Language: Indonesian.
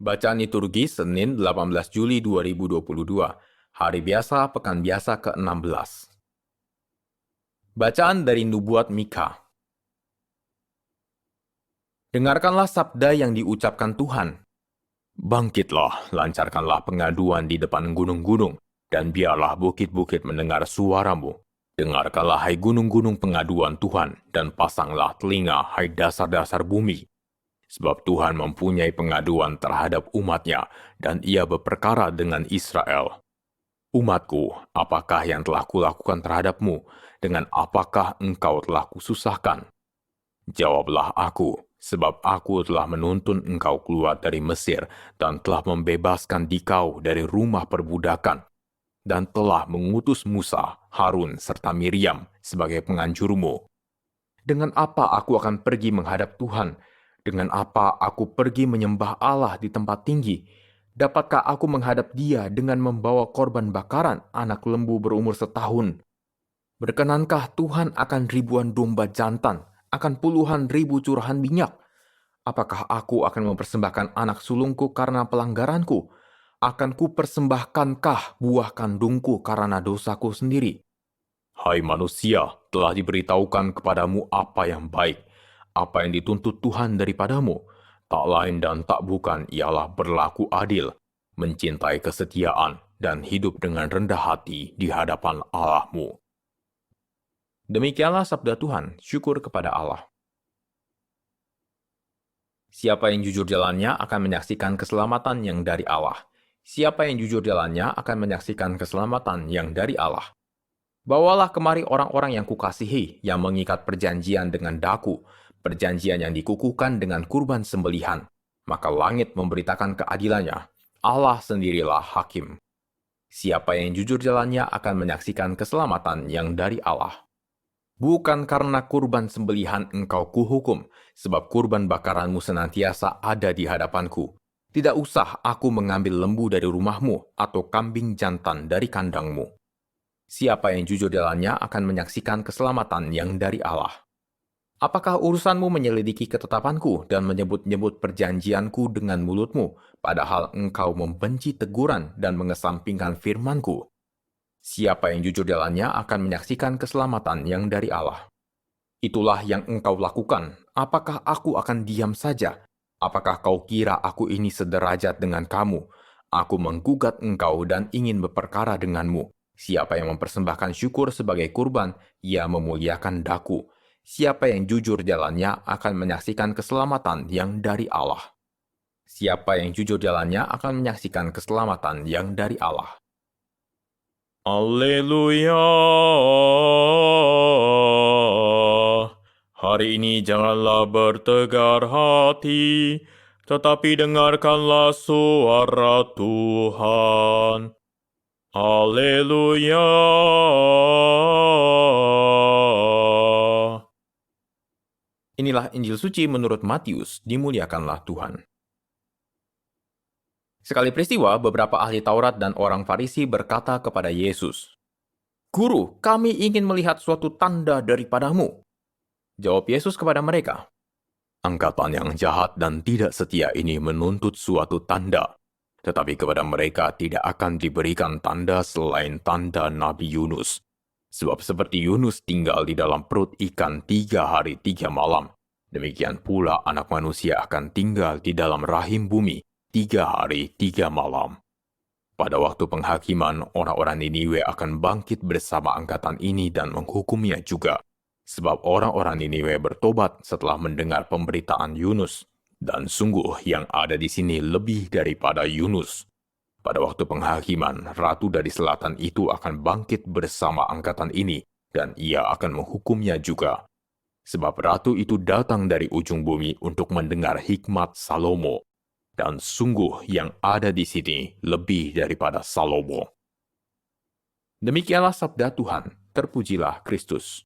Bacaan liturgi Senin 18 Juli 2022, Hari Biasa Pekan Biasa ke-16. Bacaan dari Nubuat Mika. Dengarkanlah sabda yang diucapkan Tuhan. Bangkitlah, lancarkanlah pengaduan di depan gunung-gunung, dan biarlah bukit-bukit mendengar suaramu. Dengarkanlah hai gunung-gunung pengaduan Tuhan, dan pasanglah telinga hai dasar-dasar bumi. Sebab Tuhan mempunyai pengaduan terhadap umatnya, dan ia berperkara dengan Israel. Umatku, apakah yang telah kulakukan terhadapmu? Dengan apakah engkau telah kususahkan? Jawablah aku, sebab aku telah menuntun engkau keluar dari Mesir, dan telah membebaskan dikau dari rumah perbudakan, dan telah mengutus Musa, Harun, serta Miriam sebagai penganjurmu. Dengan apa aku akan pergi menghadap Tuhan? Dengan apa aku pergi menyembah Allah di tempat tinggi? Dapatkah aku menghadap Dia dengan membawa korban bakaran anak lembu berumur setahun? Berkenankah Tuhan akan ribuan domba jantan, akan puluhan ribu curahan minyak? Apakah aku akan mempersembahkan anak sulungku karena pelanggaranku? Akan kupersembahkankah buah kandungku karena dosaku sendiri? Hai manusia, telah diberitahukan kepadamu apa yang baik, apa yang dituntut Tuhan daripadamu. Tak lain dan tak bukan ialah berlaku adil, mencintai kesetiaan, dan hidup dengan rendah hati di hadapan Allahmu. Demikianlah sabda Tuhan, syukur kepada Allah. Siapa yang jujur jalannya akan menyaksikan keselamatan yang dari Allah. Siapa yang jujur jalannya akan menyaksikan keselamatan yang dari Allah. Bawalah kemari orang-orang yang kukasihi, yang mengikat perjanjian dengan daku, perjanjian yang dikukuhkan dengan kurban sembelihan. Maka langit memberitakan keadilannya, Allah sendirilah hakim. Siapa yang jujur jalannya akan menyaksikan keselamatan yang dari Allah. Bukan karena kurban sembelihan engkau kuhukum, sebab kurban bakaranmu senantiasa ada di hadapanku. Tidak usah aku mengambil lembu dari rumahmu, atau kambing jantan dari kandangmu. Siapa yang jujur jalannya akan menyaksikan keselamatan yang dari Allah. Apakah urusanmu menyelidiki ketetapanku dan menyebut-nyebut perjanjianku dengan mulutmu, padahal engkau membenci teguran dan mengesampingkan firmanku? Siapa yang jujur jalannya akan menyaksikan keselamatan yang dari Allah. Itulah yang engkau lakukan. Apakah aku akan diam saja? Apakah kau kira aku ini sederajat dengan kamu? Aku menggugat engkau dan ingin berperkara denganmu. Siapa yang mempersembahkan syukur sebagai kurban, ia memuliakan daku. Siapa yang jujur jalannya akan menyaksikan keselamatan yang dari Allah. Siapa yang jujur jalannya akan menyaksikan keselamatan yang dari Allah. Haleluya. Hari ini janganlah bertegar hati, tetapi dengarkanlah suara Tuhan. Haleluya. Inilah Injil suci menurut Matius, dimuliakanlah Tuhan. Sekali peristiwa, beberapa ahli Taurat dan orang Farisi berkata kepada Yesus, "Guru, kami ingin melihat suatu tanda daripadamu." Jawab Yesus kepada mereka, "Angkatan yang jahat dan tidak setia ini menuntut suatu tanda, tetapi kepada mereka tidak akan diberikan tanda selain tanda Nabi Yunus. Sebab seperti Yunus tinggal di dalam perut ikan 3 hari 3 malam, demikian pula anak manusia akan tinggal di dalam rahim bumi 3 hari 3 malam. Pada waktu penghakiman, orang-orang Niniwe akan bangkit bersama angkatan ini dan menghukumnya juga. Sebab orang-orang Niniwe bertobat setelah mendengar pemberitaan Yunus. Dan sungguh yang ada di sini lebih daripada Yunus. Pada waktu penghakiman, ratu dari selatan itu akan bangkit bersama angkatan ini, dan ia akan menghukumnya juga. Sebab ratu itu datang dari ujung bumi untuk mendengar hikmat Salomo. Dan sungguh yang ada di sini lebih daripada Salomo." Demikianlah sabda Tuhan, terpujilah Kristus.